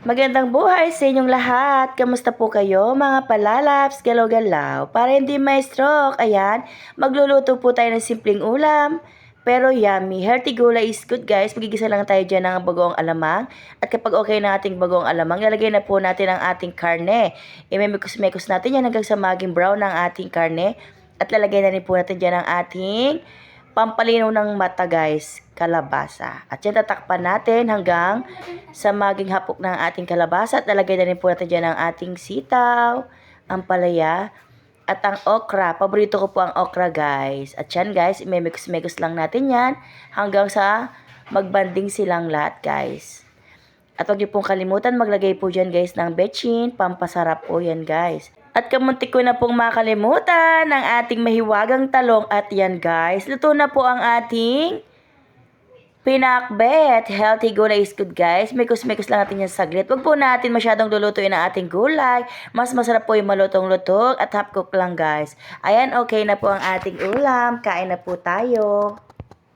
Magandang buhay sa inyong lahat. Kamusta po kayo mga palalaps, galaw-galaw? Para hindi ma-stroke, ayan, magluluto po tayo ng simpleng ulam. Pero yummy. Healthy gulay is good guys. Magigisa lang tayo dyan ng bagoong alamang. At kapag okay na ating bagoong alamang, lalagay na po natin ang ating karne. Imemekos-mekos natin yan hanggang sa maging brown ang ating karne. At lalagay na rin po natin dyan ang ating pampalinaw ng mata guys, kalabasa. At yan tatakpan natin hanggang sa maging hapok ng ating kalabasa. At lalagay na rin po natin dyan ang ating sitaw, ampalaya, at ang okra. Paborito ko po ang okra guys. At yan guys, imemekos-mekos lang natin yan hanggang sa magbanding silang lahat guys. At huwag niyo pong kalimutan maglagay po dyan guys ng betchin, pampasarap po yan guys. At kamuntik ko na pong makalimutan ng ating mahiwagang talong. At yan guys, luto na po ang ating pinakbet. Healthy gulay is good guys. Mekos-mekos lang natin yan saglit. Huwag po natin masyadong lulutuin ang ating gulay. Mas masarap po yung malutong-lutong at half cook lang guys. Ayan, okay na po ang ating ulam. Kain na po tayo.